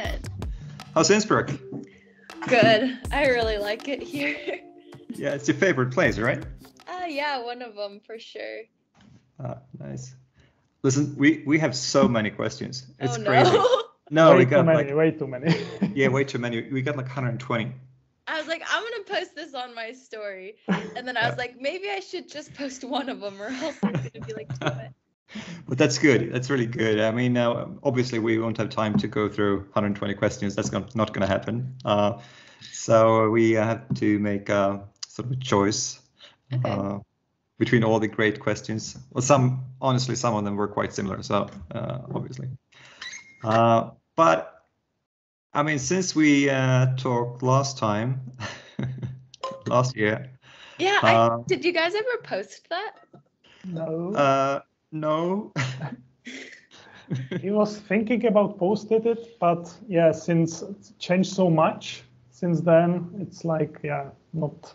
good. How's Innsbruck? Good. I really like it here. Yeah, it's your favorite place, right? Yeah, one of them for sure. Nice. Listen, we have so many questions. It's crazy. No. No, way too many. Yeah, way too many. We got like 120. I was like, I'm gonna post this on my story, and then I was like, maybe I should just post one of them, or else it's gonna be like too much. But that's good. That's really good. I mean, obviously we won't have time to go through 120 questions. That's not going to happen. So we have to make a sort of a choice between all the great questions. Well, honestly, some of them were quite similar. So obviously, but I mean, since we talked last time, last year. Yeah. Did you guys ever post that? No. No. He was thinking about posting it, but yeah, since it's changed so much since then, it's like, yeah, not.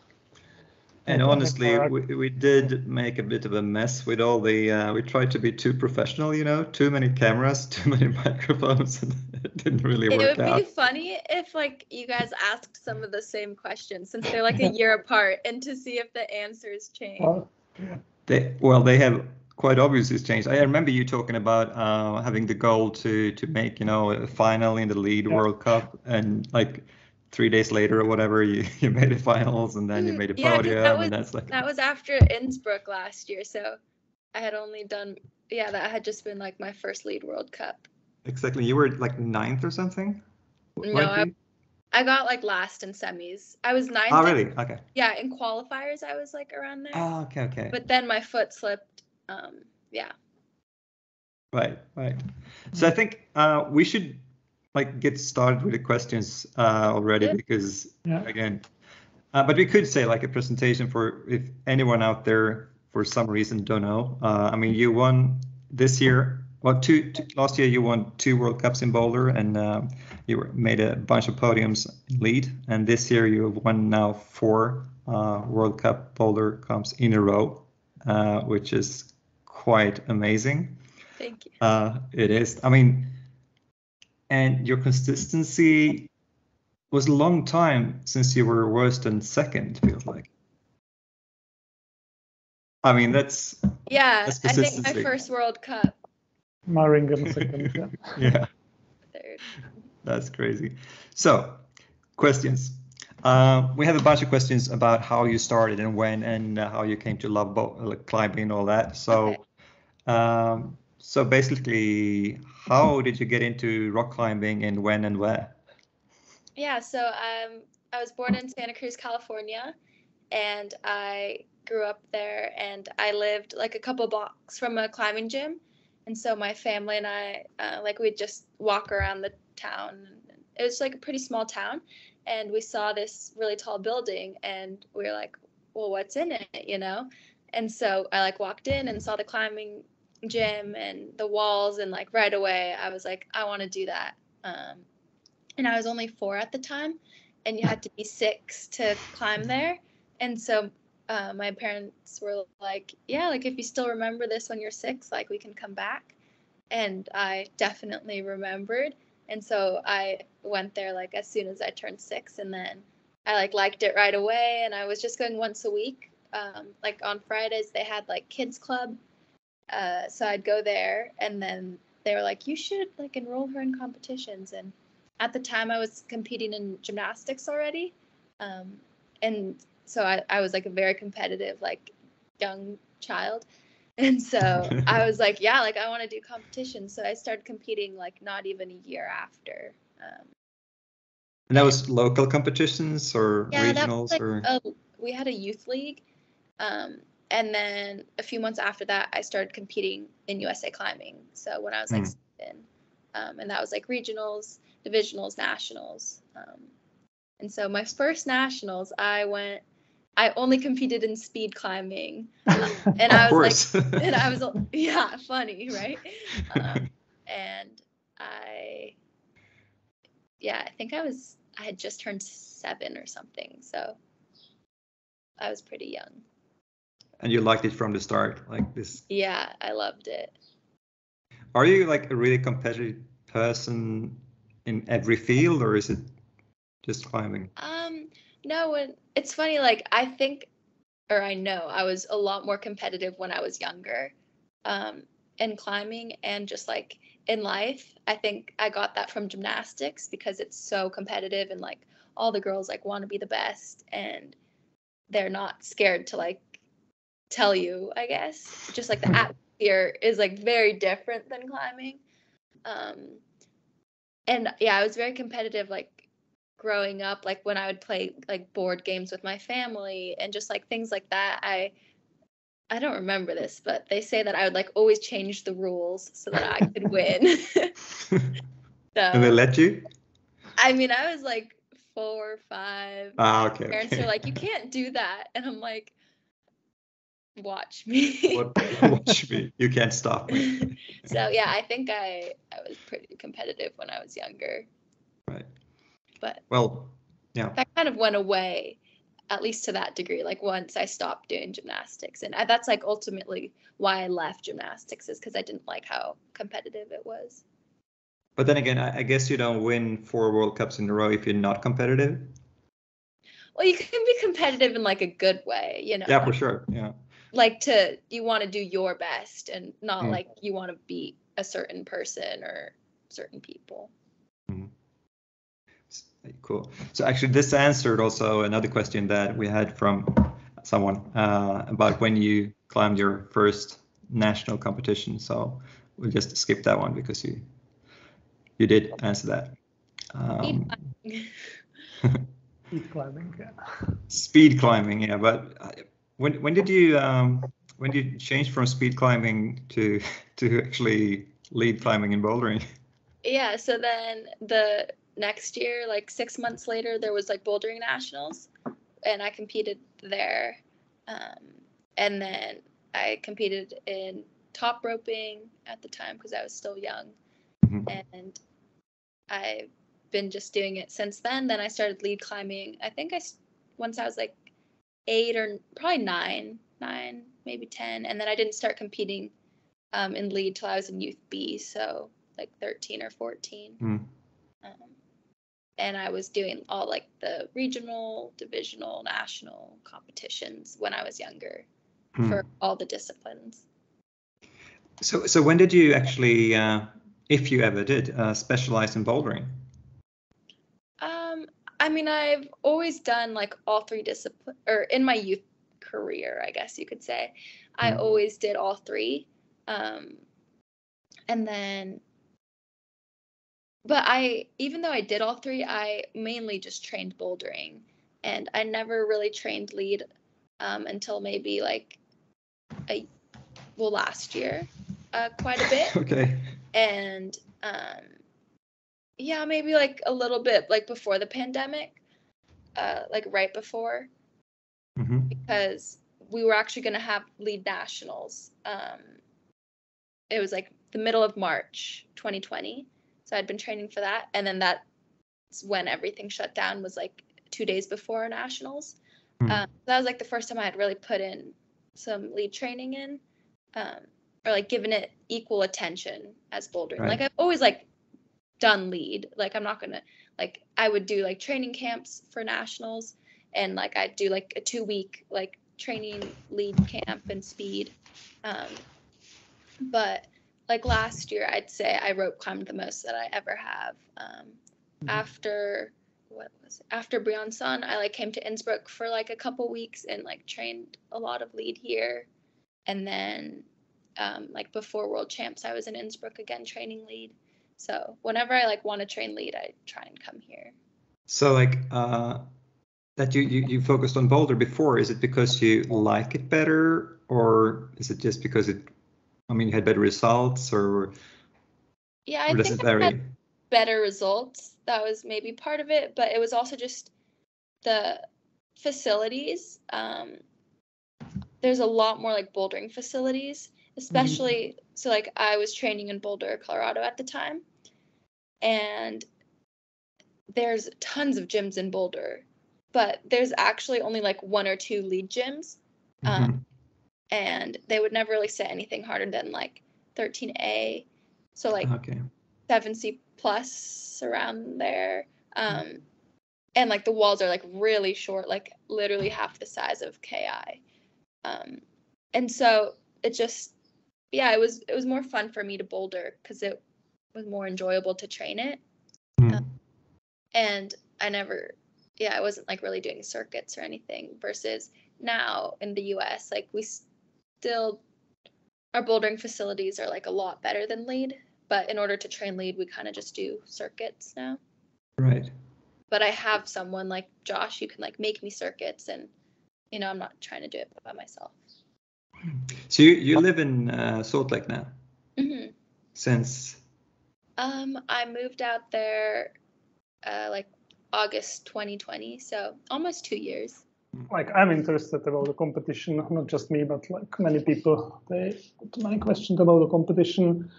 And honestly, we did make a bit of a mess with all the, we tried to be too professional, too many cameras, too many microphones, and it didn't really work out. It would be funny if like you guys asked some of the same questions since they're like a year apart and to see if the answers change. They have quite obviously changed. I remember you talking about having the goal to make, a final in the lead World Cup, and like 3 days later or whatever, you made the finals, and then you made a podium, and that's like... That was after Innsbruck last year, so I had only done, that had just been like my first lead World Cup. Exactly. You were like 9th or something? No, I got like last in semis. I was 9th. Oh, really? Okay. Yeah, in qualifiers I was like around there. Oh, okay. But then my foot slipped. Right. So I think we should like get started with the questions already, because again, but we could say like a presentation for if anyone out there for some reason don't know. I mean, you won this year. Well, last year you won 2 World Cups in Boulder, and you made a bunch of podiums in lead. And this year you have won now 4 World Cup Boulder comps in a row, which is quite amazing. Thank you. It is. I mean, and your consistency was a long time since you were worse than second, feels like. I mean, that's I think my first World Cup. Maringen second. Yeah. Third. That's crazy. So, questions. We have a bunch of questions about how you started and when, and how you came to love climbing and all that. So, so basically, how did you get into rock climbing, and when and where? Yeah, so I was born in Santa Cruz, California, and I grew up there, and I lived like a couple blocks from a climbing gym. And so my family and I, we'd just walk around the town. It was like a pretty small town, and we saw this really tall building, and we were like, well, what's in it, And so I walked in and saw the climbing gym and the walls, and right away I was like, I want to do that. And I was only 4 at the time, and you had to be 6 to climb there. And so my parents were like, if you still remember this when you're 6, we can come back. And I definitely remembered. And so I went there as soon as I turned 6, and then I liked it right away. And I was just going once a week. On Fridays they had kids club. So I'd go there, and then they were like, you should enroll her in competitions. And at the time I was competing in gymnastics already. And so I was a very competitive, young child. And so I was like, I want to do competitions. So I started competing not even a year after. And that was local competitions or regionals? We had a youth league. And then a few months after that, I started competing in USA Climbing. So when I was 7, and that was regionals, divisionals, nationals. And so my first nationals, I only competed in speed climbing. And I was funny, right? And I think I had just turned 7 or something. So I was pretty young. And you liked it from the start, this? Yeah, I loved it. Are you a really competitive person in every field, or is it just climbing? No, it's funny, like I think, or I know I was a lot more competitive when I was younger, in climbing and just like in life. I think I got that from gymnastics because it's so competitive and like all the girls like want to be the best and they're not scared to like tell you, I guess. Just like the atmosphere is like very different than climbing. And yeah, I was very competitive like growing up, like when I would play like board games with my family and just like things like that. I don't remember this, but they say that I would like always change the rules so that I could win. And they let you? I mean, I was like 4 or 5. Okay. Parents are like, you can't do that. And I'm like, watch me. Watch me. You can't stop me. So yeah, I think I was pretty competitive when I was younger. Right. But well, yeah. That kind of went away, at least to that degree, like once I stopped doing gymnastics. And that's like ultimately why I left gymnastics, is because I didn't like how competitive it was. But then again, I guess you don't win 4 World Cups in a row if you're not competitive. Well, you can be competitive in like a good way, you know. Yeah, for sure. Yeah. Like you want to do your best and not like you want to beat a certain person or certain people. Cool. So actually this answered also another question that we had from someone about when you climbed your first national competition. So we'll just skip that one because you did answer that. Speed climbing, yeah. Speed climbing, yeah. But when did you change from speed climbing to actually lead climbing and bouldering? Yeah, so then the next year, like 6 months later, there was like bouldering nationals, and I competed there. And then I competed in top roping at the time because I was still young. And I've been just doing it since then. Then I started lead climbing. I think once I was like 8 or probably 9, maybe 10. And then I didn't start competing in lead till I was in youth B, so like 13 or 14. And I was doing all like the regional, divisional, national competitions when I was younger for all the disciplines. So when did you actually, if you ever did, specialize in bouldering? I mean, I've always done like all 3 disciplines, or in my youth career, I guess you could say, I always did all 3. And then, but even though I did all 3, I mainly just trained bouldering, and I never really trained lead until maybe like last year, quite a bit. Okay. And yeah, maybe like a little bit like before the pandemic, like right before, because we were actually going to have lead nationals. It was like the middle of March 2020. So I'd been training for that. And then that's when everything shut down, was like 2 days before our nationals. That was like the first time I had really put in some lead training in, or like given it equal attention as bouldering. Right. Like I've always like done lead. Like I'm not gonna, like I would do like training camps for nationals, and like I'd do like a 2-week like training lead camp and speed. But like last year, I'd say I rope climbed the most that I ever have. After Björn's son, I like came to Innsbruck for like a couple weeks and like trained a lot of lead here. And then like before World Champs, I was in Innsbruck again training lead. So whenever I like want to train lead, I try and come here. So like that you focused on boulder before, is it because you like it better, or is it just because you had better results, or yeah, or does it vary? I had better results. That was maybe part of it, but it was also just the facilities. There's a lot more like bouldering facilities, especially so like I was training in Boulder, Colorado at the time, and there's tons of gyms in Boulder, but there's actually only like 1 or 2 lead gyms. And they would never really set anything harder than like 13A. So like 70 plus around there. And like the walls are like really short, like literally half the size of KI. And so it just, yeah, it was more fun for me to boulder because it was more enjoyable to train it. And I wasn't like really doing circuits or anything, versus now in the US, like our bouldering facilities are like a lot better than lead, but in order to train lead, we kind of just do circuits now. Right. But I have someone like Josh who can like make me circuits, and I'm not trying to do it by myself. So you live in Salt Lake now? Mm-hmm. Since? I moved out there like August 2020, so almost 2 years. Like, I'm interested about the competition, not just me, but like many people. They put many questions about the competition.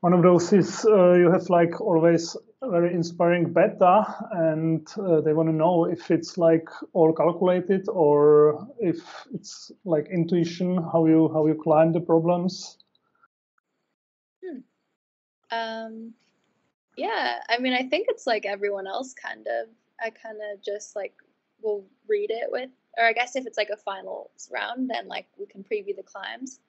One of those is you have like always very inspiring beta, and they want to know if it's like all calculated or if it's like intuition, how you climb the problems. Yeah, I mean, I think it's like everyone else kind of. I kind of just like will read it with, or I guess if it's like a finals round, then like we can preview the climbs.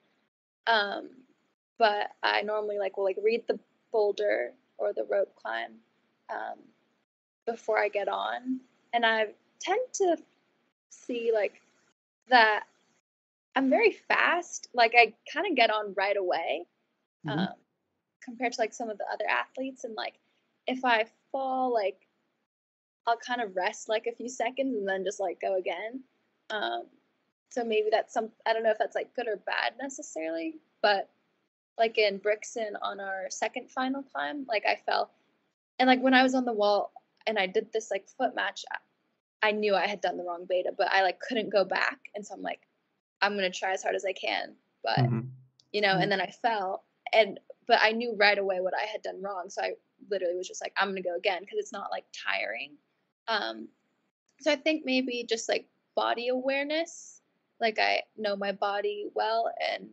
But I normally will like read the boulder or the rope climb before I get on, and I tend to see like that I'm very fast. Like I kind of get on right away. Compared to like some of the other athletes, and like if I fall, like I'll kind of rest like a few seconds and then just like go again. So maybe that's I don't know if that's like good or bad necessarily, but like in Brixton on our second final climb, like I fell, and like when I was on the wall and I did this like foot match, I knew I had done the wrong beta, but I like couldn't go back, and so I'm like, I'm gonna try as hard as I can, but and then I fell, but I knew right away what I had done wrong, so I literally was just like, I'm gonna go again because it's not like tiring. So I think maybe just like body awareness, like I know my body well, and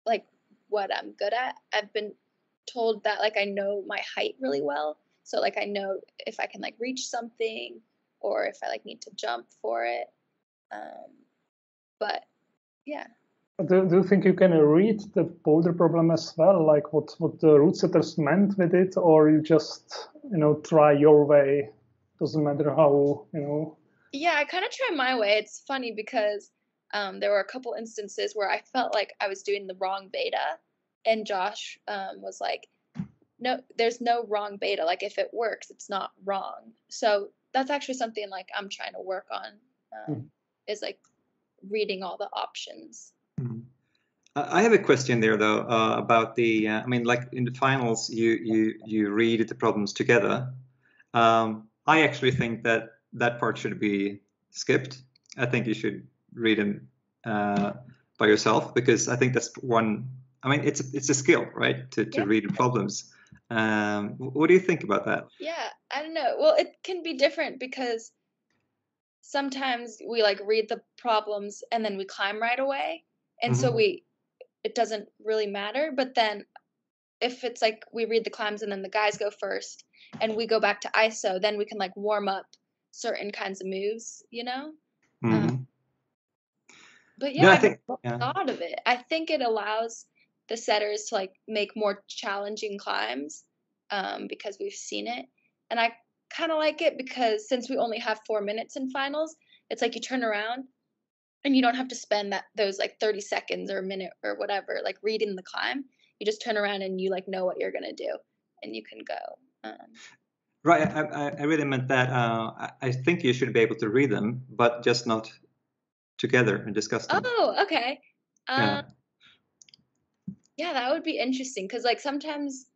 like what I'm good at. I've been told that like I know my height really well, so like I know if I can like reach something or if I like need to jump for it. But yeah. Do you think you can read the boulder problem as well, like what the route setters meant with it, or you just try your way? Doesn't matter how Yeah, I kind of try my way. It's funny because there were a couple instances where I felt like I was doing the wrong beta, and Josh was like, no, there's no wrong beta. Like if it works, it's not wrong. So that's actually something like I'm trying to work on, is like reading all the options. I have a question there though about the. I mean, like in the finals, you read the problems together. I actually think that part should be skipped. I think you should read them by yourself, because I think that's one. I mean, it's a skill, right? To read the problems. What do you think about that? Yeah, I don't know. Well, it can be different because sometimes we like read the problems and then we climb right away, and so it doesn't really matter. But then if it's like we read the climbs and then the guys go first and we go back to ISO, then we can like warm up certain kinds of moves, But yeah, I never thought of it. I think it allows the setters to like make more challenging climbs because we've seen it. And I kind of like it because since we only have 4 minutes in finals, it's like you turn around and you don't have to spend those like 30 seconds or a minute or whatever, like reading the climb. You just turn around and you like know what you're going to do and you can go. Right. I really meant that. I think you should be able to read them, but just not together and discuss them. Oh, okay. Yeah, that would be interesting because like sometimes,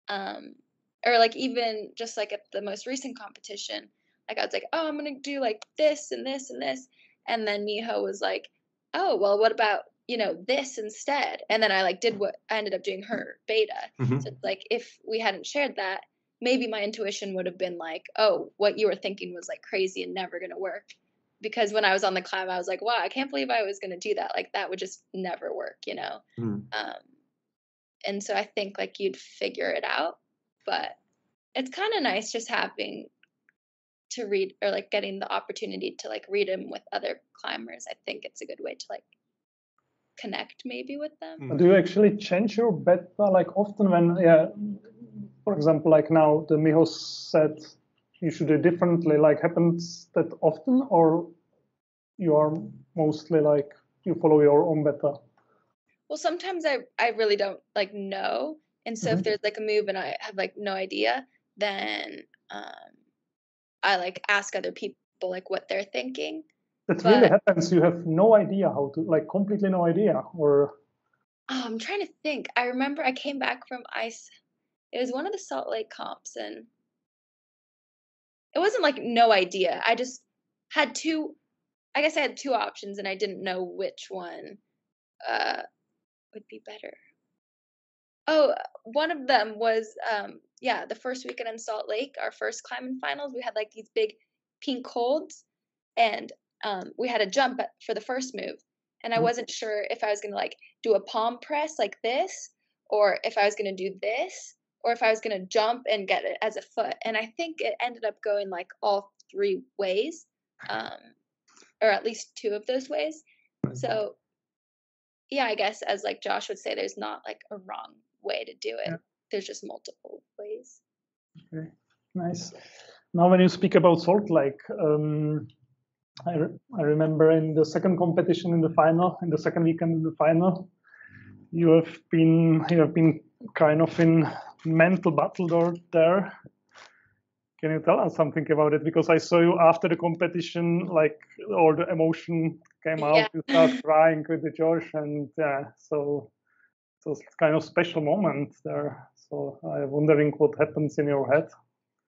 or like even just like at the most recent competition, like I was like, oh, I'm gonna do like this and this and this, and then Miho was like, oh, well, what about this instead? And then I like did what I ended up doing her beta. So it's like if we hadn't shared that, maybe my intuition would have been like, oh, what you were thinking was like crazy and never gonna work. Because when I was on the climb, I was like, wow, I can't believe I was gonna do that. Like that would just never work, And so I think like you'd figure it out, but it's kind of nice just having to read or like getting the opportunity to like read them with other climbers. I think it's a good way to like connect maybe with them. Do you actually change your beta like often when, for example, like now the Miho said you should do differently, like happens that often, or you are mostly like you follow your own beta? Well, sometimes I really don't like know. And so if there's like a move and I have like no idea, then I like ask other people like what they're thinking. That really happens. You have no idea how to, like completely no idea, or I'm trying to think. I remember I came back from ice. It was one of the Salt Lake comps, and it wasn't like no idea. I just had two. I guess I had two options, and I didn't know which one would be better. Oh, one of them was the first weekend in Salt Lake, our first climbing finals. We had like these big pink holds, and we had a jump for the first move, and I wasn't sure if I was gonna like do a palm press like this, or if I was gonna do this, or if I was gonna jump and get it as a foot. And I think it ended up going like all three ways, or at least two of those ways. So yeah, I guess as like Josh would say, there's not like a wrong way to do it. There's just multiple ways. Okay, nice. Now, when you speak about Salt Lake, I remember in the second competition in the second weekend in the final, you have been kind of in mental battle there. Can you tell us something about it? Because I saw you after the competition, like all the emotion came out. You start crying with the Josh, and so it's kind of special moment there. So I'm wondering what happens in your head.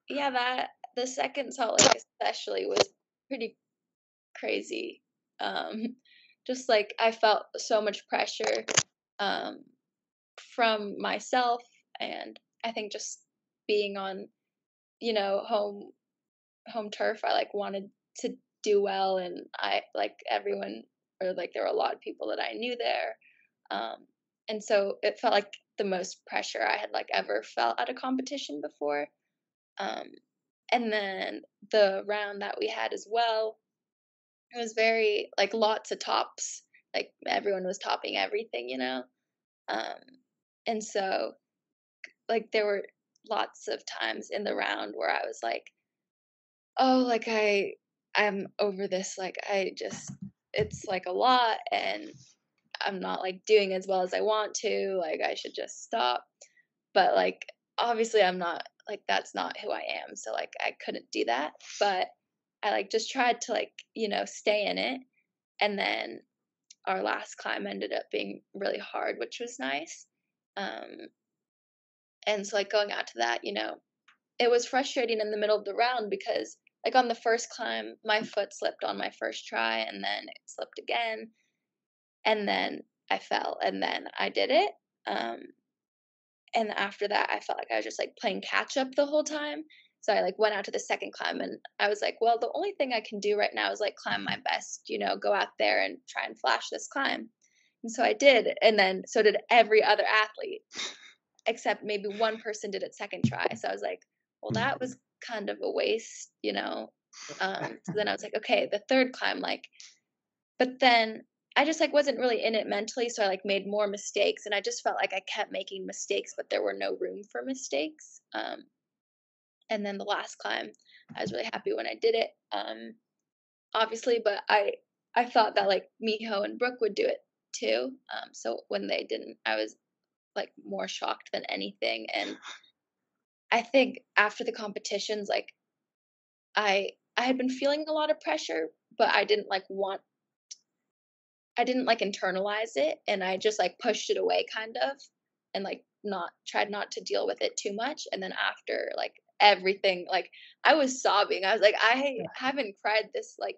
Yeah, the second Salt Lake especially was pretty crazy. Just like I felt so much pressure from myself, and I think just being on, home turf, I like wanted to do well, and I like everyone, or like there were a lot of people that I knew there, and so it felt like the most pressure I had like ever felt at a competition before. And then the round that we had as well, it was very like lots of tops, like everyone was topping everything, and so like there were lots of times in the round where I was like, oh, like I'm over this, like it's like a lot, and I'm not like doing as well as I want to, like I should just stop. But like obviously I'm not, like that's not who I am, so like I couldn't do that. But I like just tried to like, stay in it. And then our last climb ended up being really hard, which was nice. And so like going out to that, it was frustrating in the middle of the round because like on the first climb, my foot slipped on my first try, and then it slipped again, and then I fell, and then I did it. And after that, I felt like I was just like playing catch up the whole time. So I like went out to the second climb, and I was like, well, the only thing I can do right now is like climb my best, go out there and try and flash this climb. And so I did. And then so did every other athlete, except maybe one person did it second try. So I was like, well, that was kind of a waste, So then I was like, okay, the third climb, but then I just like wasn't really in it mentally, so I like made more mistakes, and I just felt like I kept making mistakes, but there were no room for mistakes. And then the last climb, I was really happy when I did it, obviously, but I thought that like Miho and Brooke would do it too. So when they didn't, I was like more shocked than anything. And I think after the competitions, like I had been feeling a lot of pressure, but I didn't like internalize it, and I just like pushed it away kind of, and like tried not to deal with it too much. And then after like everything, like I was sobbing. I was like, I haven't cried this like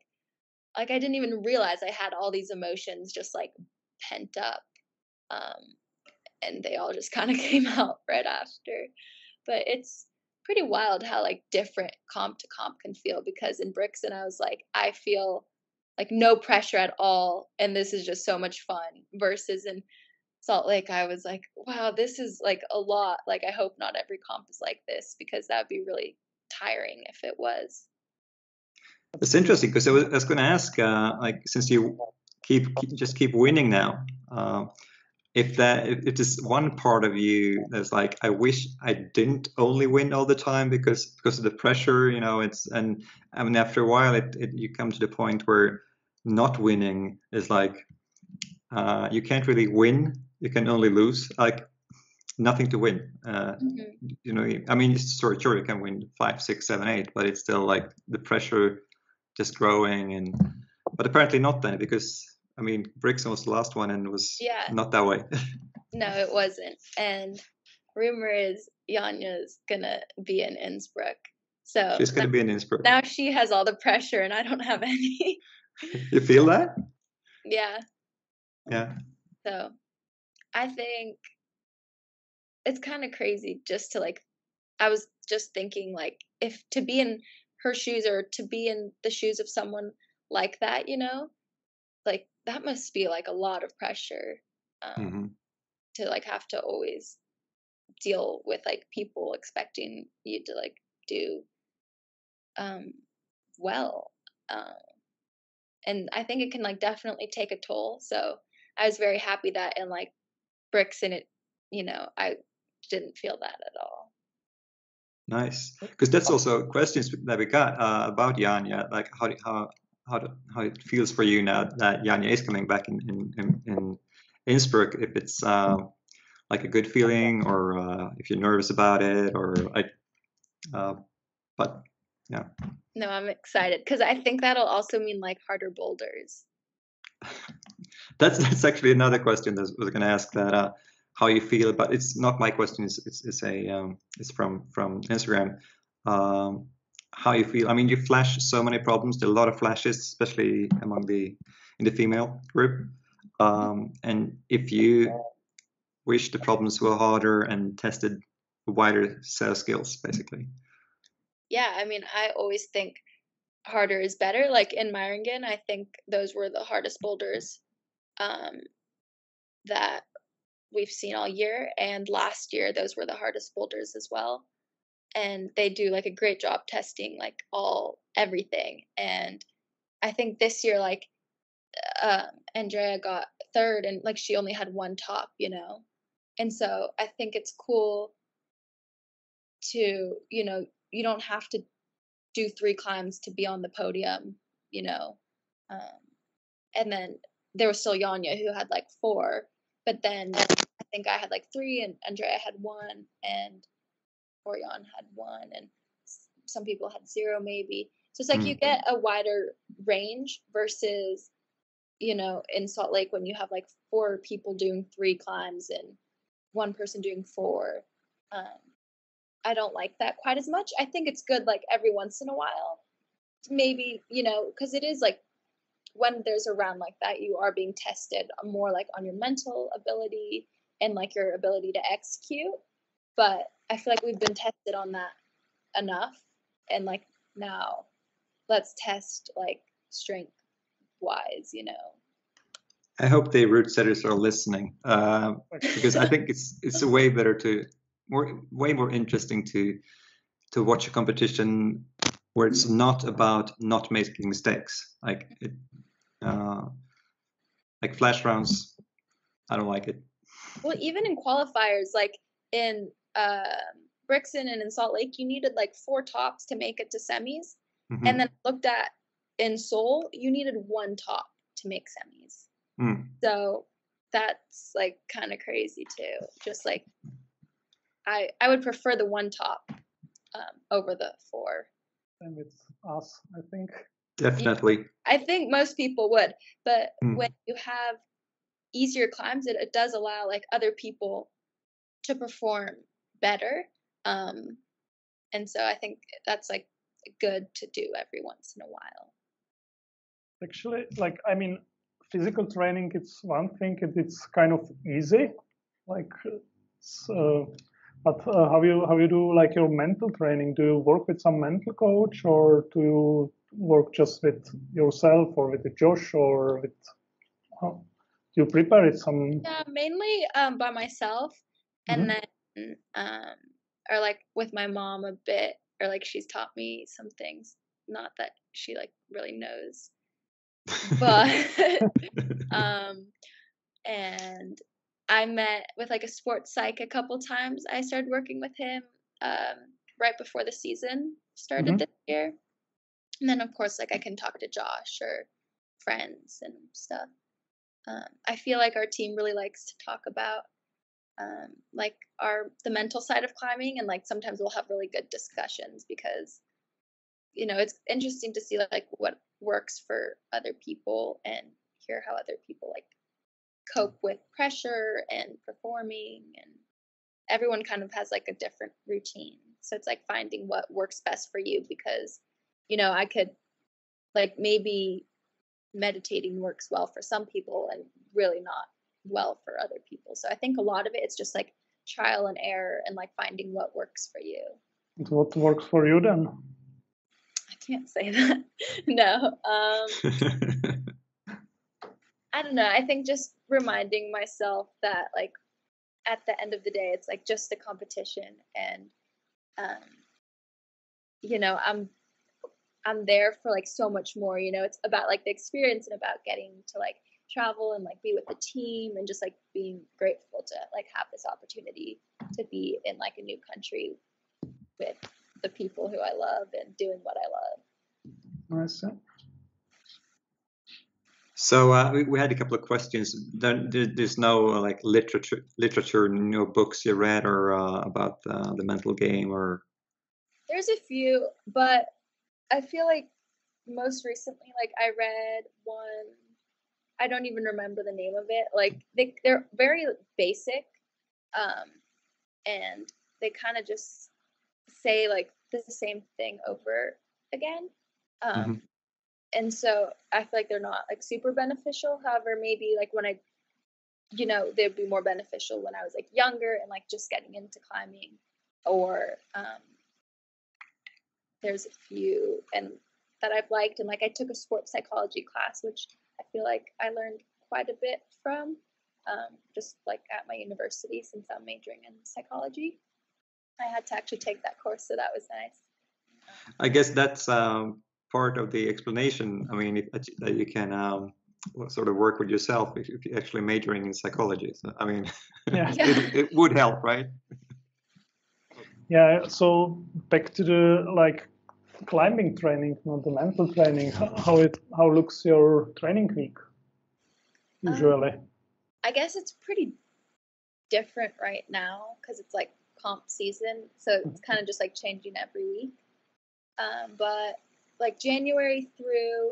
I didn't even realize I had all these emotions just like pent up. And they all just kind of came out right after. But it's pretty wild how like different comp to comp can feel, because in Brixton I was like, I feel like no pressure at all, and this is just so much fun, versus in Salt Lake, I was like, wow, this is like a lot. Like, I hope not every comp is like this, because that would be really tiring if it was. It's interesting because I was going to ask, like, since you keep winning now, if there's one part of you that's like, I wish I didn't only win all the time because of the pressure, you know. And I mean, after a while, you come to the point where not winning is like, you can't really win, you can only lose, like nothing to win. You know, I mean, sure you can win 5, 6, 7, 8, but it's still like the pressure just growing. But apparently not then, because I mean, Brixton was the last one and it was not that way. No, it wasn't. And rumor is Janja's gonna be in Innsbruck. So she's gonna be in Innsbruck. Now she has all the pressure and I don't have any. You feel that? Yeah. Yeah. So I think it's kind of crazy just to like, I was just thinking like, if to be in her shoes or to be in the shoes of someone like that, you know, like that must be like a lot of pressure to like have to always deal with like people expecting you to like do well. And I think it can like definitely take a toll. So I was very happy that in like Brixton, it, you know, I didn't feel that at all. Nice, because that's also questions that we got about Janja, like how it feels for you now that Janja is coming back in Innsbruck. If it's like a good feeling, or if you're nervous about it, or like, but yeah. No, I'm excited because I think that'll also mean like harder boulders. That's actually another question that I was going to ask, that how you feel, but it's not my question. It's from Instagram. How you feel? I mean, you flash so many problems. There are a lot of flashes, especially in the female group. And if you wish the problems were harder and tested a wider set of skills, basically. Yeah, I mean, I always think harder is better. Like in Meiringen, I think those were the hardest boulders that we've seen all year, and last year those were the hardest boulders as well. And they do like a great job testing like everything. And I think this year, like Andrea got third, and like she only had one top, you know. And so I think it's cool to, you know, you don't have to do 3 climbs to be on the podium, you know. And then there was still Janja who had like 4, but then I think I had like 3 and Andrea had 1 and Jan had 1 and some people had 0 maybe. So it's like you get a wider range versus, you know, in Salt Lake when you have like 4 people doing 3 climbs and 1 person doing 4. I don't like that quite as much. I think it's good like every once in a while, maybe, you know, because it is like when there's a round like that, you are being tested more like on your mental ability and like your ability to execute. But I feel like we've been tested on that enough, and like now let's test like strength wise, you know. I hope the route setters are listening, because I think it's a way better way more interesting to watch a competition where it's not about not making mistakes. Like like flash rounds, I don't like it. Well, even in qualifiers, like in Brixton and in Salt Lake, you needed like 4 tops to make it to semis. And then looked at in Seoul, you needed 1 top to make semis. So that's like kind of crazy too. Just like I would prefer the 1 top over the 4. And with us, I think. Definitely. I think most people would, but when you have easier climbs, it does allow like other people to perform better. And so I think that's like good to do every once in a while. Actually, like, I mean, physical training, it's one thing, it's kind of easy, like, but how you do like your mental training? Do you work with some mental coach, or do you work just with yourself, or with Josh, or with you prepare it some? Yeah, mainly by myself, and then or like with my mom a bit, or like she's taught me some things. Not that she like really knows, but and I met with like a sports psych a couple times. I started working with him right before the season started this year, and then of course like I can talk to Josh or friends and stuff. I feel like our team really likes to talk about like the mental side of climbing, and like sometimes we'll have really good discussions because it's interesting to see like what works for other people and hear how other people like cope with pressure and performing, and everyone kind of has like a different routine, so it's like finding what works best for you because I could like maybe meditating works well for some people and really not well for other people. So I think a lot of it's just like trial and error and like finding what works for you. What works for you then? I can't say that. No. I don't know. I think just reminding myself that like at the end of the day, it's like just a competition, and I'm there for like so much more. It's about like the experience and about getting to like travel and like be with the team and just like being grateful to like have this opportunity to be in like a new country with the people who I love and doing what I love. Nice. So we had a couple of questions. There's no like literature, no books you read or about the mental game, or there's a few, but I feel like most recently, like I read one. I don't even remember the name of it. Like they're very basic, and they kind of just say like the same thing over again. And so I feel like they're not like super beneficial. However, maybe like when they'd be more beneficial when I was like younger and like just getting into climbing, or there's a few and that I've liked, and like I took a sports psychology class, which I feel like I learned quite a bit from, just like at my university since I'm majoring in psychology. I had to actually take that course, so that was nice. I guess that's part of the explanation. I mean, that you can sort of work with yourself if you're actually majoring in psychology. So, I mean, it would help, right? Yeah. So back to the like climbing training, not the mental training. How looks your training week usually? I guess it's pretty different right now because it's like comp season, so it's kind of just like changing every week. But like January through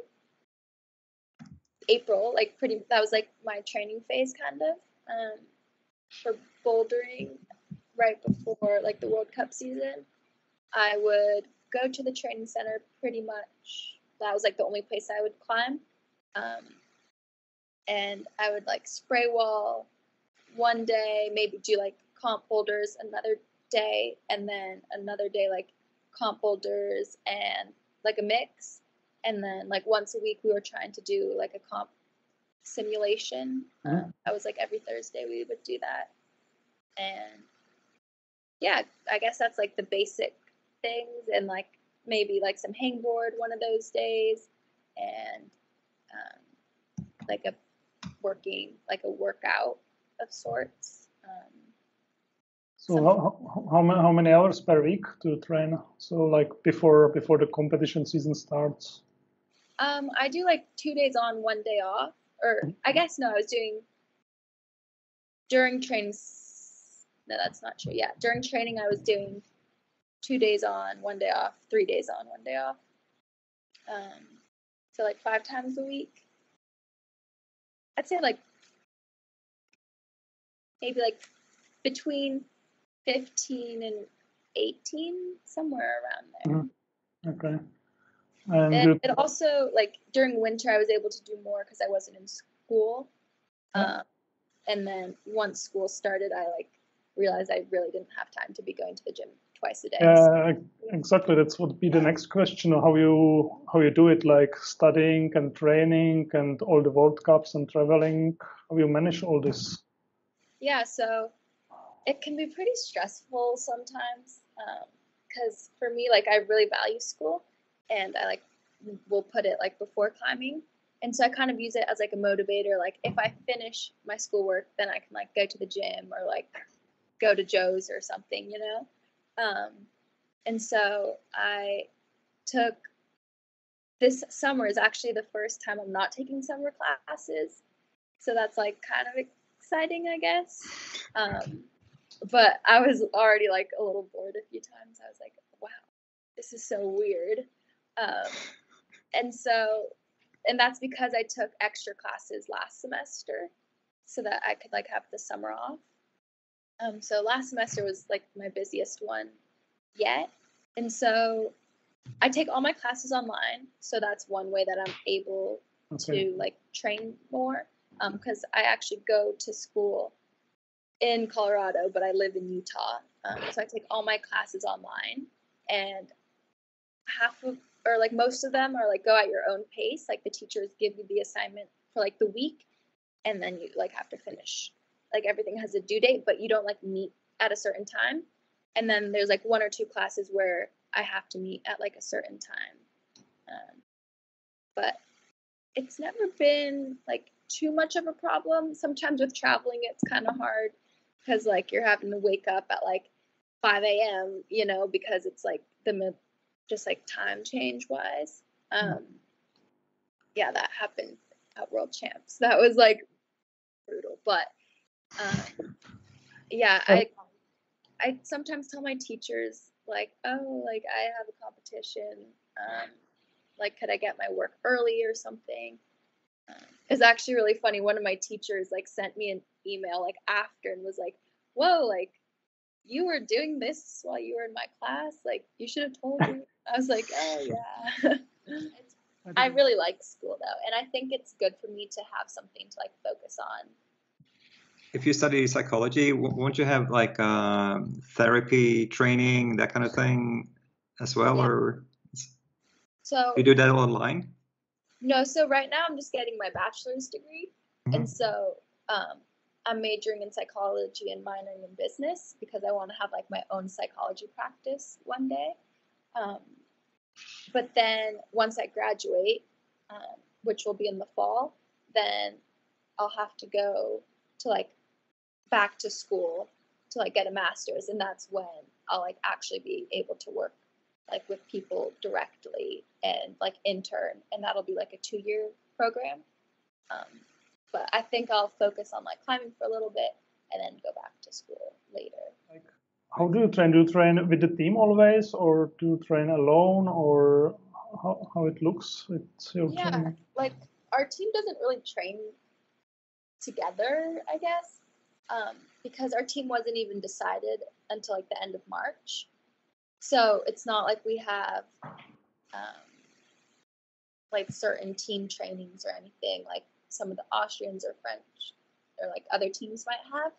April, like that was like my training phase kind of for bouldering right before like the World Cup season. I would go to the training center pretty much. That was like the only place I would climb. And I would like spray wall one day, maybe do like comp boulders another day, and then another day like comp boulders and like a mix. And then like once a week we were trying to do like a comp simulation. That was like every Thursday we would do that. And yeah, I guess that's like the basic things, and like maybe like some hangboard one of those days, and like a workout of sorts. So how many hours per week to train? So like before the competition season starts? I do like 2 days on, 1 day off, or I guess no, I was doing during training. No, that's not true. Yeah, during training I was doing 2 days on, 1 day off, 3 days on, 1 day off. So like 5 times a week. I'd say like maybe like between 15 and 18, somewhere around there. Okay. And it also, like during winter, I was able to do more because I wasn't in school. And then once school started, I like realized I really didn't have time to be going to the gym twice a day. Yeah, exactly. That would be the next question: how you do it, like studying and training and all the World Cups and traveling. How you manage all this? Yeah, so it can be pretty stressful sometimes, because for me, like, I really value school, and I like will put it like before climbing, and so I kind of use it as like a motivator. Like, if I finish my schoolwork, then I can like go to the gym or like go to Joe's or something, you know. And so I took this summer is actually the first time I'm not taking summer classes, so that's like kind of exciting, I guess. But I was already like a little bored a few times. I was like, wow, this is so weird. And that's because I took extra classes last semester so that I could like have the summer off. So last semester was like my busiest one yet. And so I take all my classes online. So that's one way that I'm able to like train more. Because I actually go to school in Colorado, but I live in Utah. So I take all my classes online, and most of them are like go at your own pace. Like the teachers give you the assignment for like the week, and then you like have to finish. Like everything has a due date, but you don't like meet at a certain time. And then there's like one or two classes where I have to meet at like a certain time. But it's never been like too much of a problem. Sometimes with traveling, it's kind of hard because like you're having to wake up at like 5 a.m., you know, because it's like just like time change wise. Yeah, that happened at World Champs. That was like brutal. But yeah, I sometimes tell my teachers like, oh, like I have a competition. Like, could I get my work early or something? It's actually really funny. One of my teachers like sent me an email like after and was like, whoa, like you were doing this while you were in my class. Like you should have told me. I was like, oh yeah. I really like school though. And I think it's good for me to have something to like focus on. If you study psychology, won't you have like therapy training, that kind of thing as well? Yeah. Or so you do that online? No, so right now I'm just getting my bachelor's degree. Mm-hmm. And so I'm majoring in psychology and minoring in business because I want to have like my own psychology practice one day. But then once I graduate, which will be in the fall, then I'll have to go to like back to school to like get a master's, and that's when I'll like actually be able to work like with people directly and like intern, and that'll be like a 2-year program. But I think I'll focus on like climbing for a little bit and then go back to school later. Like, how do you train? Do you train with the team always, or do you train alone, or how it looks with your training? Like our team doesn't really train together, I guess, because our team wasn't even decided until like the end of March. So it's not like we have like certain team trainings or anything like some of the Austrians or French or like other teams might have.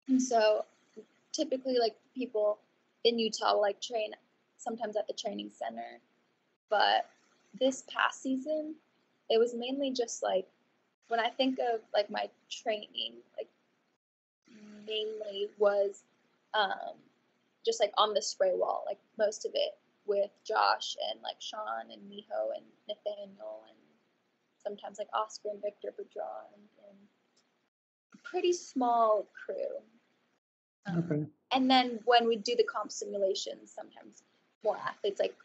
And so typically like people in Utah will like train sometimes at the training center. But this past season, it was mainly just like when I think of like my training, like mainly was just like on the spray wall, like most of it with Josh and like Sean and Miho and Nathaniel and sometimes like Oscar and Victor Björn and a pretty small crew. Okay. And then when we do the comp simulations, sometimes more athletes like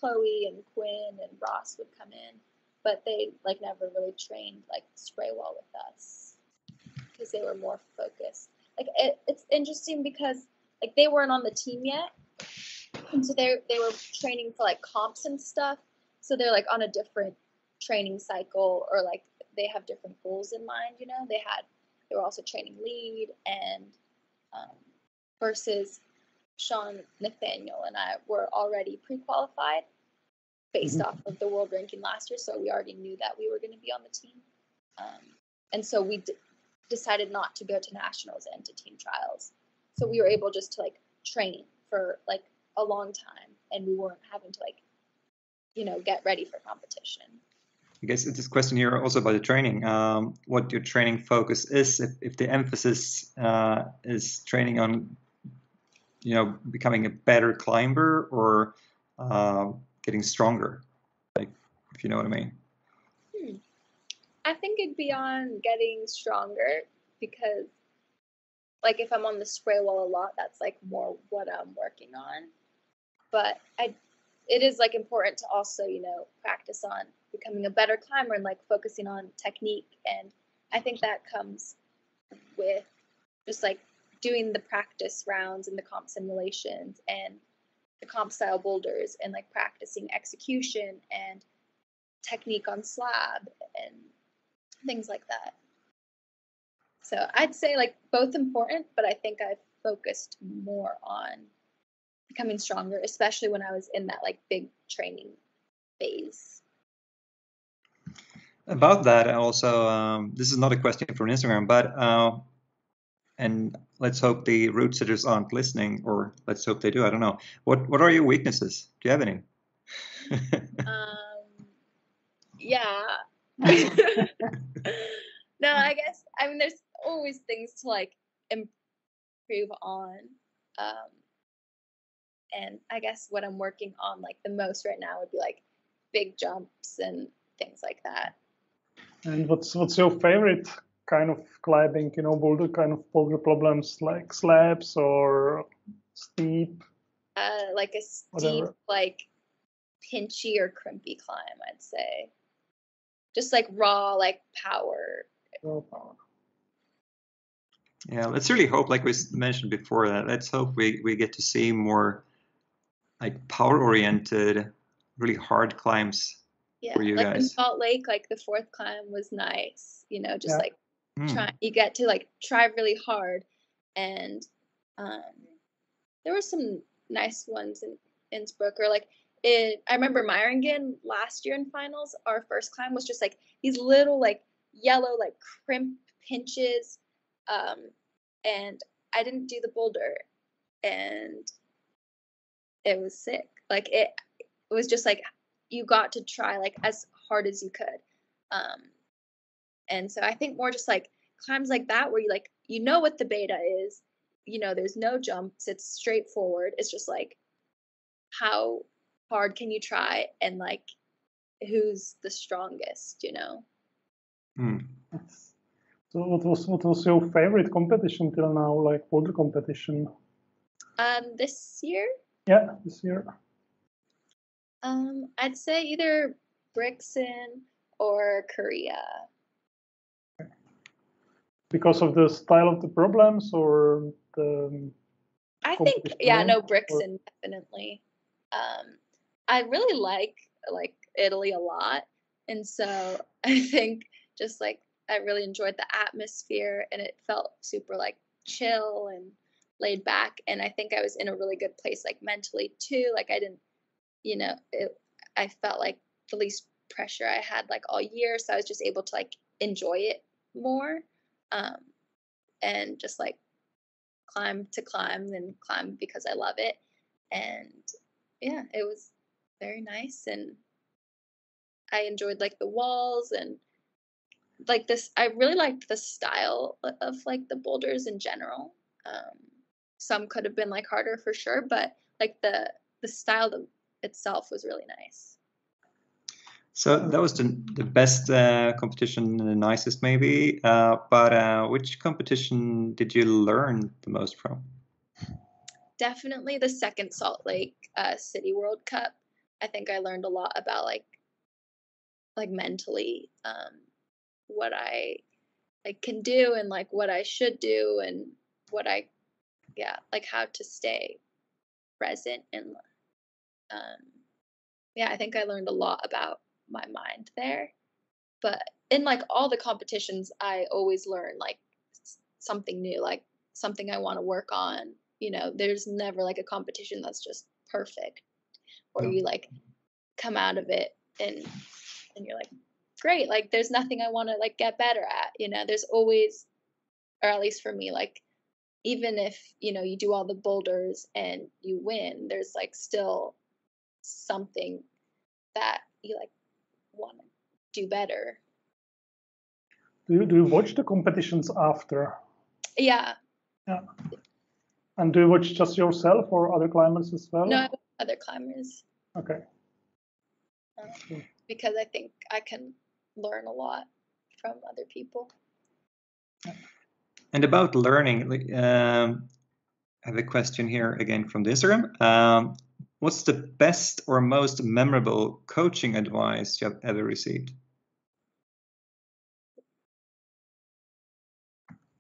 Chloe and Quinn and Ross would come in, but they like never really trained like spray wall with us because they were more focused. Like it's interesting because like they weren't on the team yet, and so they were training for like comps and stuff. So they're like on a different training cycle, or like they have different goals in mind. You know, they were also training lead, and versus Sean, Nathaniel, and I were already pre-qualified based off of the world ranking last year. So we already knew that we were going to be on the team, and so we decided not to go to nationals and to team trials. So we were able just to like train for like a long time, and we weren't having to like, get ready for competition. I guess it's this question here also about the training, what your training focus is, if the emphasis is training on, becoming a better climber or getting stronger, like, if you know what I mean. I think it'd be on getting stronger, because like if I'm on the spray wall a lot, that's like more what I'm working on. But it is like important to also, practice on becoming a better climber and like focusing on technique. And I think that comes with just like doing the practice rounds and the comp simulations and the comp style boulders, and like practicing execution and technique on slab and things like that. So I'd say like both important, but I think I've focused more on becoming stronger, especially when I was in that like big training phase. About that, also, this is not a question from Instagram, but and let's hope the route sitters aren't listening, or let's hope they do. I don't know. What are your weaknesses? Do you have any? Yeah. No, I guess, there's always things to like improve on. And I guess what I'm working on like the most right now would be like big jumps and things like that. And what's your favorite kind of climbing, boulder boulder problems, like slabs or steep? Like a steep, like pinchy or crimpy climb, I'd say. Just like raw, like power. Raw power. Yeah, let's really hope, like we mentioned before, that let's hope we get to see more like power-oriented, really hard climbs for you like guys. In Salt Lake, like the fourth climb was nice, just like you get to like try really hard. And there were some nice ones in Innsbruck, or like I remember Meiringen last year in finals, our first climb was just like these little like yellow like crimp pinches, and I didn't do the boulder, and it was sick. Like it was just like you got to try like as hard as you could, and so I think more just like climbs like that where you know what the beta is, there's no jumps, it's straightforward, it's just like how hard can you try, and like who's the strongest. So what was your favorite competition till now, like boulder competition? This year? Yeah, this year. I'd say either Brixton or Korea. Because of the style of the problems, or the I think Brixton definitely. I really like Italy a lot, and so I think just like I really enjoyed the atmosphere, and it felt super like chill and laid back, and I think I was in a really good place like mentally too. Like I didn't, I felt like the least pressure I had like all year, so I was just able to like enjoy it more, and just like climb to climb and climb because I love it. And yeah, it was very nice, and I enjoyed like the walls and like this. I really liked the style of like the boulders in general. Some could have been like harder for sure, but like the style itself was really nice. So that was the best competition, the nicest maybe. But which competition did you learn the most from? Definitely the second Salt Lake City World Cup. I think I learned a lot about like mentally what I can do, and like what I should do, and what like how to stay present. And I think I learned a lot about my mind there. But in like all the competitions, I always learn like something new, like something I want to work on. There's never like a competition that's just perfect, or you like come out of it and you're like, great, like there's nothing I want to like get better at. There's always, or at least for me, like even if, you do all the boulders and you win, there's like still something that you like want to do better. Do you watch the competitions after? Yeah. And do you watch just yourself or other climbers as well? No, other climbers. Okay. Because I think I can learn a lot from other people. And about learning, I have a question here again from the Instagram. What's the best or most memorable coaching advice you have ever received?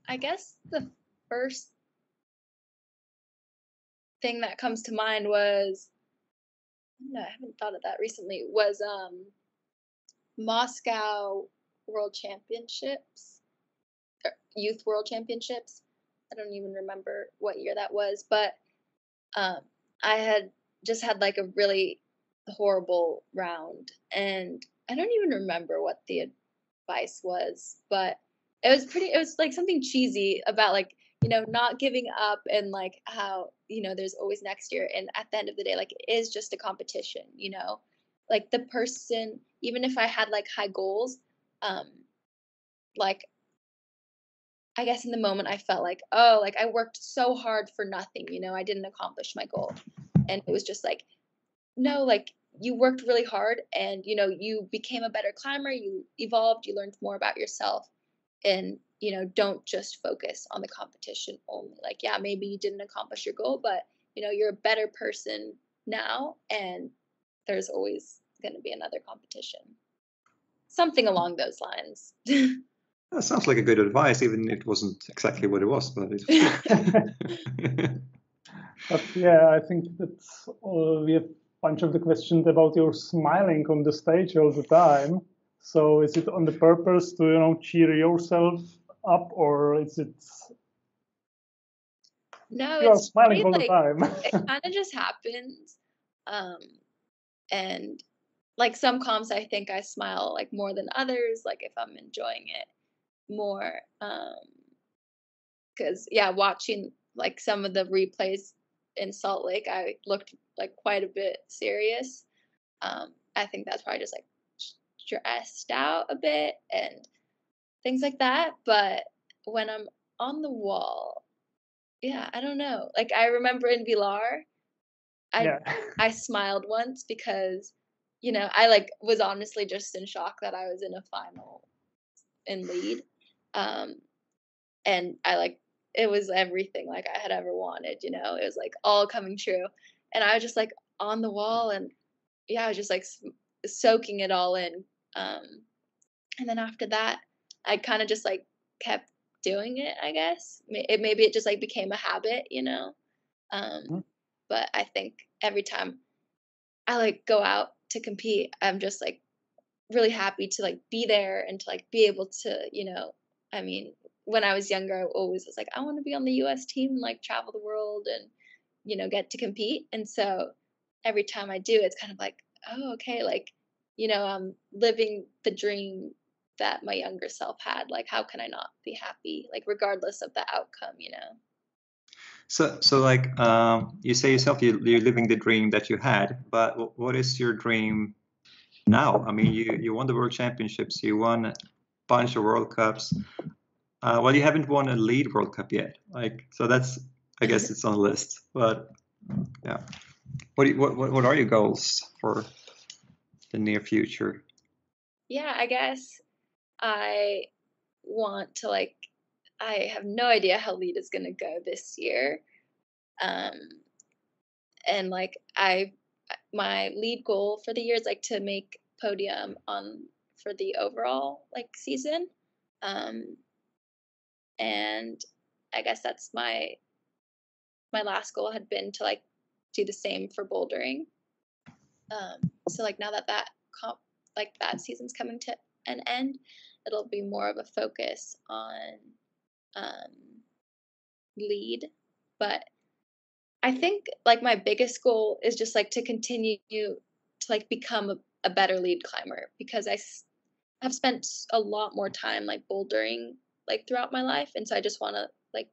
I guess the first thing that comes to mind was, I haven't thought of that recently, was Moscow World Championships, or Youth World Championships. I don't even remember what year that was, but I had just had like a really horrible round, and I don't even remember what the advice was, but it was like something cheesy about like, not giving up, and like how, there's always next year, and at the end of the day, like, it is just a competition, like the person, even if I had like high goals, like I guess in the moment I felt like, oh, like I worked so hard for nothing, I didn't accomplish my goal. And it was just like, no, like you worked really hard, and you became a better climber, you evolved, you learned more about yourself, and don't just focus on the competition only. Like, yeah, maybe you didn't accomplish your goal, but you're a better person now, and there's always going to be another competition. Something along those lines. That sounds like a good advice, even if it wasn't exactly what it was. But But yeah, I think that's we have a bunch of the questions about your smiling on the stage all the time. So is it on the purpose to cheer yourself up, or is it? No, you are it's smiling all like, the time. It kind of just happens, and like some comps, I think I smile like more than others. Like if I'm enjoying it more, because watching like some of the replays in Salt Lake, I looked like quite a bit serious. I think that's probably just like stressed out a bit and things like that. But when I'm on the wall, I don't know. Like I remember in Vilar, I smiled once because, I like was honestly just in shock that I was in a final in lead. And I like, it was everything like I had ever wanted, it was like all coming true. And I was just like on the wall, and I was just like soaking it all in. And then after that, I kind of just like kept doing it, I guess. Maybe it just like became a habit, But I think every time I like go out to compete, I'm just like really happy to like be there and to like be able to, I mean, when I was younger, I always was like, I want to be on the US team and like travel the world and, get to compete. And so every time I do, it's kind of like, oh, okay, like, I'm living the dream that my younger self had. Like, how can I not be happy, like, regardless of the outcome, So like you say yourself, you're living the dream that you had, but what is your dream now? I mean, you won the World Championships, you won a bunch of World Cups. Well, you haven't won a lead World Cup yet. Like, so that's, I guess it's on the list. But yeah, what are your goals for the near future? Yeah, I guess I want to like, I have no idea how lead is going to go this year. And like my lead goal for the year is like to make podium for the overall like season. And I guess that's my last goal had been to like do the same for bouldering. So like now that that season's coming to an end, it'll be more of a focus on lead. But I think like my biggest goal is just like to continue to like become a better lead climber, because I have spent a lot more time like bouldering like throughout my life, and so I just want to like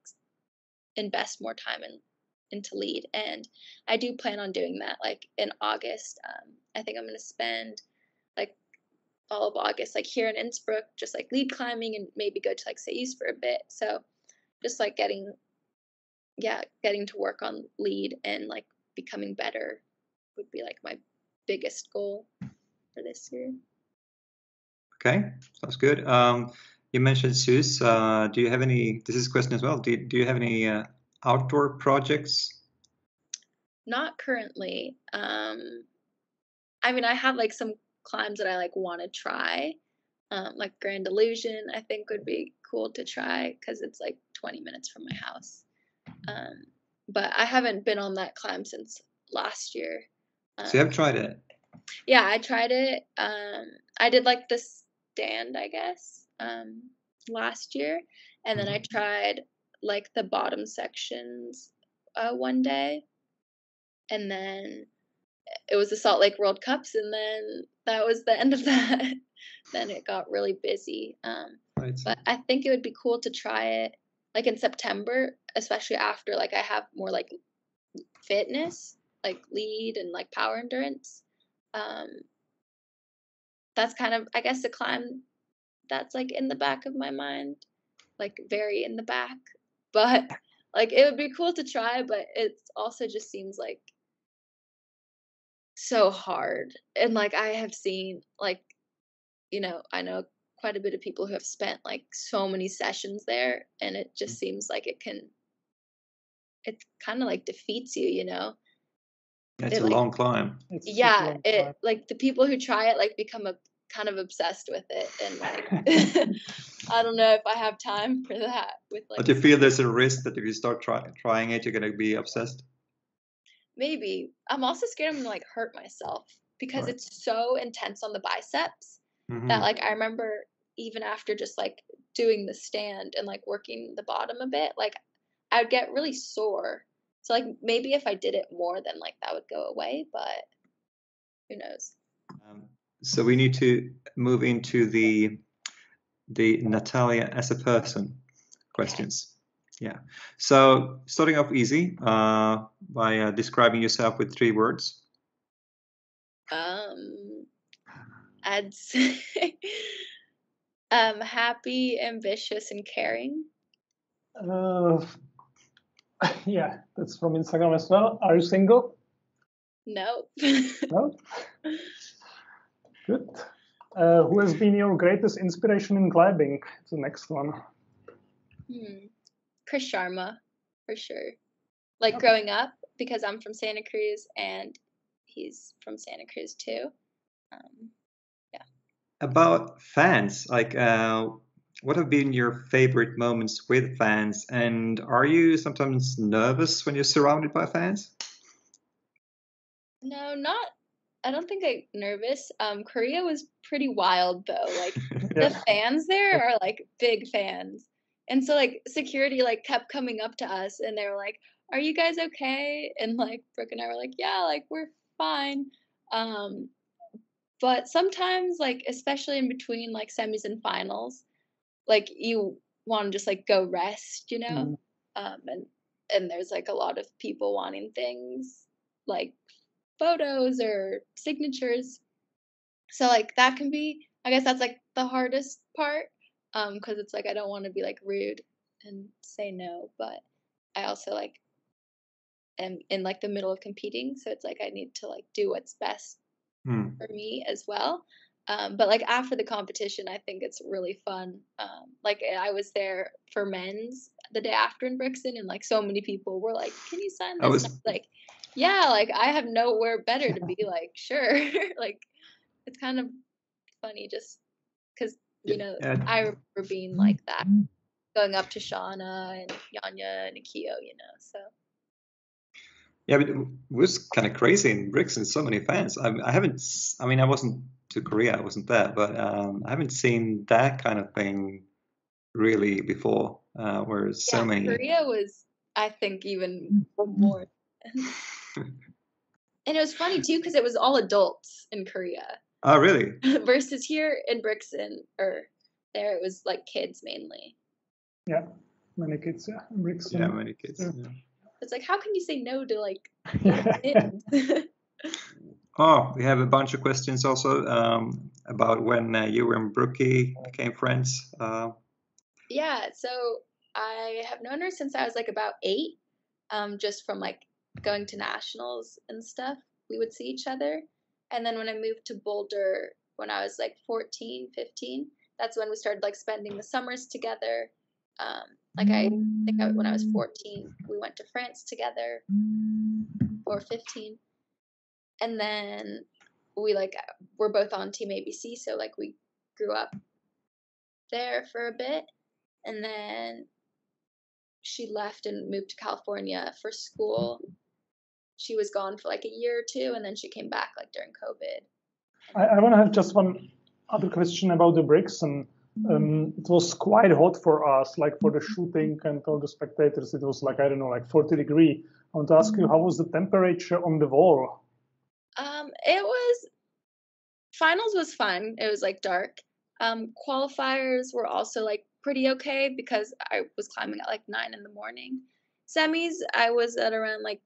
invest more time into lead. And I do plan on doing that like in August. I think I'm going to spend like all of August like here in Innsbruck, just like lead climbing, and maybe go to like Sayus for a bit. So just like getting to work on lead and like becoming better would be like my biggest goal for this year. Okay, sounds good. You mentioned Sayus. Do you have any? This is a question as well. Do you have any outdoor projects? Not currently. I mean, I have like some climbs that I like want to try. Like Grand Illusion, I think would be cool to try because it's like 20 minutes from my house. But I haven't been on that climb since last year. So you have tried it? Yeah, I tried it. I did like the stand, I guess, last year, and then I tried like the bottom sections one day, and then it was the Salt Lake World Cups, and then that was the end of that. Then it got really busy. Right. But I think it would be cool to try it like in September, especially after like I have more like fitness, like lead and like power endurance. That's kind of, I guess, a climb that's like in the back of my mind, like very in the back. But like it would be cool to try, but it also just seems like so hard. And like I have seen like, you know, I know quite a bit of people who have spent like so many sessions there, and it just seems like it kind of like defeats you, you know. It's it, a like, long climb. Yeah, it like the people who try it like become kind of obsessed with it, and like I don't know if I have time for that. With like, but you feel there's a risk that if you start trying it, you're gonna be obsessed? Maybe. I'm also scared I'm gonna like hurt myself because it's so intense on the biceps that like I remember even after just like doing the stand and like working the bottom a bit, like I would get really sore. So like maybe if I did it more, then like that would go away, but who knows? So we need to move into the Natalia as a person questions. Yeah. So starting off easy by describing yourself with 3 words. I'd say happy, ambitious, and caring. Yeah, that's from Instagram as well. Are you single? No. No? Good. Who has been your greatest inspiration in climbing? It's the next one. Chris Sharma, for sure. Like growing up, because I'm from Santa Cruz and he's from Santa Cruz too. Yeah. About fans, like what have been your favorite moments with fans, and are you sometimes nervous when you're surrounded by fans? No, I don't think I'm nervous. Korea was pretty wild though. Like the fans there are like big fans. And so like security like kept coming up to us and they were like, "Are you guys okay?" And like Brooke and I were like, "Yeah, like we're fine." But sometimes like especially in between like semis and finals, like you want to just like go rest, you know? And there's like a lot of people wanting things like photos or signatures. So like that can be, I guess that's like the hardest part, because it's like I don't want to be like rude and say no, but I also like am in like the middle of competing, so it's like I need to like do what's best for me as well. But like after the competition, I think it's really fun. Like I was there for men's the day after in Brixton, and like so many people were like, "Can you sign this?" Like, yeah, like I have nowhere better to be. Like, sure. Like it's kind of funny just because you know I remember being like that, going up to Shauna and Yanya and Akio, you know. So yeah, but it was kind of crazy in Brixton. So many fans. I haven't. I mean, I wasn't to Korea. I wasn't there, but I haven't seen that kind of thing really before. Where so many. Korea was, I think, even more. And it was funny too because it was all adults in Korea. Oh, really? Versus here in Brixton or there, it was like kids mainly. Yeah, Many kids, yeah. Bricks yeah, many kids. Yeah. It's like, how can you say no to like Oh, we have a bunch of questions also about when you and Brookie became friends. Yeah, so I have known her since I was like about 8, just from like going to nationals and stuff. We would see each other. And then when I moved to Boulder when I was like 14, 15, that's when we started like spending the summers together. Like I think when I was 14, we went to France together, or 15. And then we're both on Team ABC, so like we grew up there for a bit. And then she left and moved to California for school. She was gone for like a year or 2, and then she came back like during COVID. I want to have just one other question about the bricks. And it was quite hot for us, like for the shooting and all the spectators. It was like, I don't know, like 40 degrees. I want to ask you, how was the temperature on the wall? Finals was fun. It was like dark. Qualifiers were also like pretty okay because I was climbing at like 9 in the morning. Semis, I was at around like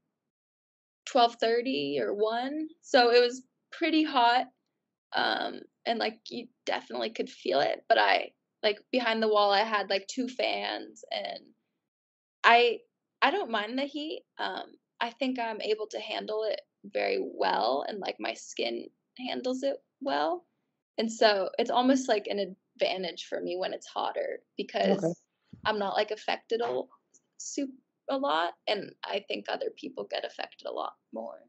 12:30 or 1, so it was pretty hot. And like you definitely could feel it, but I like behind the wall I had like 2 fans, and I don't mind the heat. I think I'm able to handle it very well, and like my skin handles it well. And so it's almost like an advantage for me when it's hotter because I'm not like affected a lot, and I think other people get affected a lot more.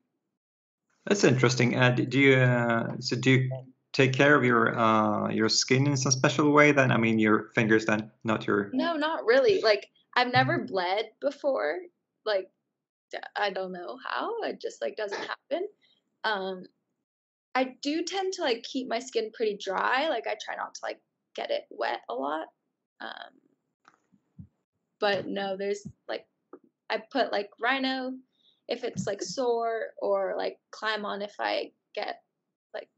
That's interesting. Do you take care of your skin in some special way then? I mean, your fingers then, not your... No, not really. Like I've never bled before. Like I don't know how. It just like doesn't happen. I do tend to like keep my skin pretty dry. Like I try not to like get it wet a lot. But no, there's like I put like Rhino if it's like sore, or like Climb On if I get like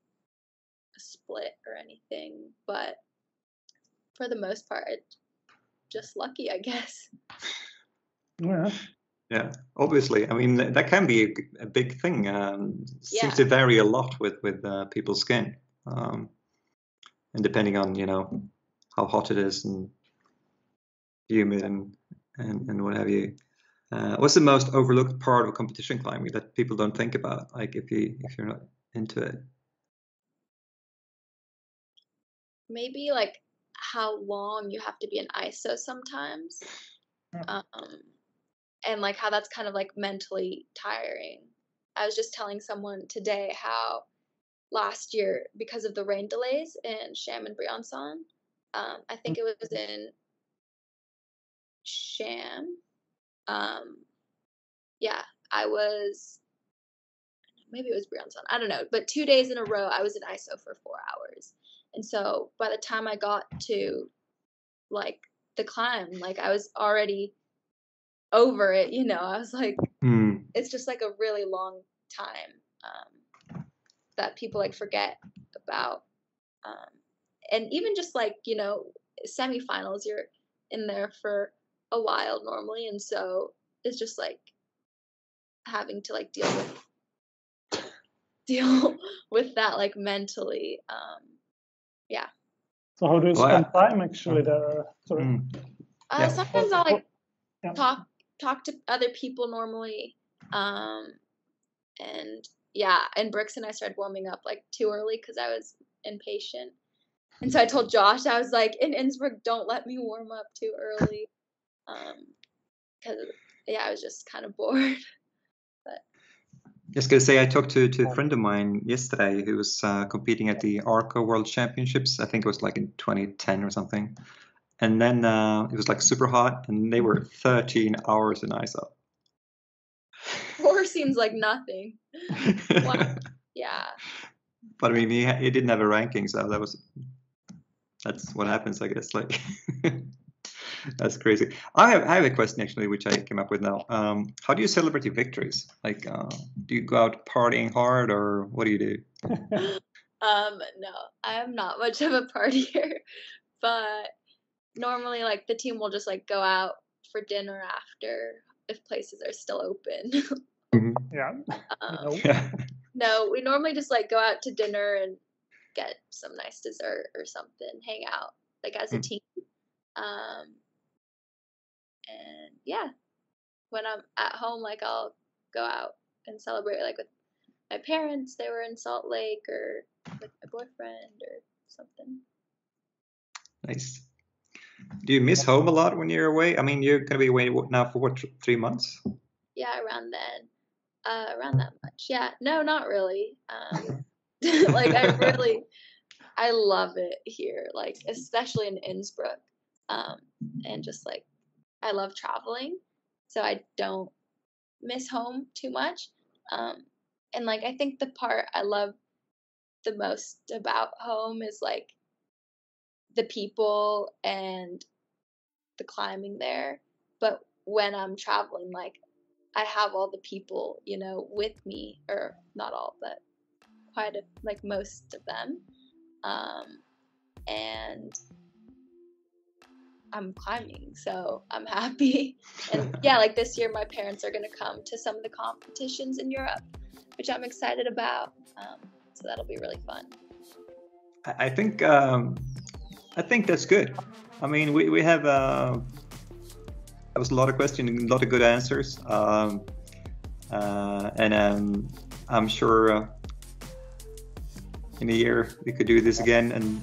a split or anything. But for the most part, it's just lucky, I guess. Yeah. Yeah, obviously. I mean, that can be a big thing. Seems to vary a lot with people's skin, and depending on how hot it is and humid and what have you. What's the most overlooked part of competition climbing that people don't think about? Like if you're not into it, maybe like how long you have to be in ISO sometimes. And like how that's kind of like mentally tiring. I was just telling someone today how last year, because of the rain delays in Sham and Briançon, I think it was in Sham. Yeah, maybe it was Briançon. I don't know. But 2 days in a row, I was in ISO for 4 hours. And so by the time I got to like the climb, like I was already over it, I was like, it's just like a really long time that people like forget about. And even just like, semifinals, you're in there for a while normally. And so it's just like having to like deal with that like mentally. Yeah. So how do you spend time actually there? Sorry. Sometimes I'll like talk to other people normally. And yeah, and Brooks and I started warming up like too early because I was impatient. And so I told Josh, I was like, in Innsbruck, don't let me warm up too early. Because I was just kind of bored. But just gonna say, I talked to a friend of mine yesterday who was competing at the ARCO World Championships. I think it was like in 2010 or something. And then it was like super hot, and they were 13 hours in ISO. 4 seems like nothing. Wow. Yeah. But I mean, he didn't have a ranking, so that's what happens, I guess. Like, that's crazy. I have a question actually, which I came up with now. How do you celebrate your victories? Like, do you go out partying hard, or what do you do? No, I am not much of a partier, but normally like the team will just like go out for dinner after if places are still open. Yeah. No, we normally just like go out to dinner and get some nice dessert or something, hang out like as a team. And yeah, when I'm at home, like I'll go out and celebrate like with my parents. They were in Salt Lake, or with my boyfriend or something. Nice. Do you miss home a lot when you're away? I mean, you're gonna be away now for what, 3 months? Yeah, around then. Around that much. Yeah. No, not really. Like I love it here, like especially in Innsbruck. And just like I love traveling, so I don't miss home too much. And like I think the part I love the most about home is like the people and the climbing there. But when I'm traveling, like I have all the people, you know, with me, or not all, but like most of them. And I'm climbing, so I'm happy. And yeah, like this year my parents are gonna come to some of the competitions in Europe, which I'm excited about. So that'll be really fun. I think that's good. I mean, we have there was a lot of questions, a lot of good answers, and I'm sure in a year we could do this again, and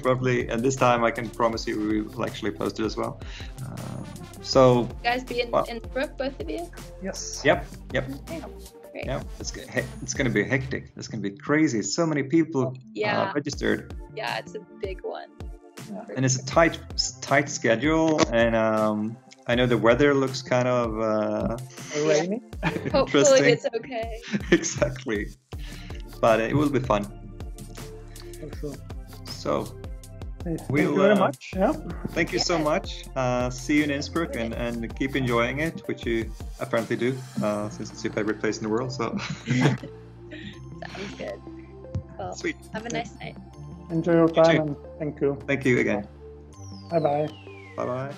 probably. And this time I can promise you we will actually post it as well. So you guys be in Innsbruck, both of you? Yes. Yep. Great. Yeah, it's going to be hectic. It's going to be crazy. So many people registered. Yeah, it's a big one. Yeah. And it's a tight schedule, and I know the weather looks kind of rainy. Hopefully it's okay. Exactly, but it will be fun. For sure. So thank you very much. Yeah. Thank you so much. See you in Innsbruck, and keep enjoying it, which you apparently do, since it's your favorite place in the world. So sounds good. Well, sweet. Have a nice night. Enjoy your time, and thank you. Thank you again. Bye bye. Bye bye.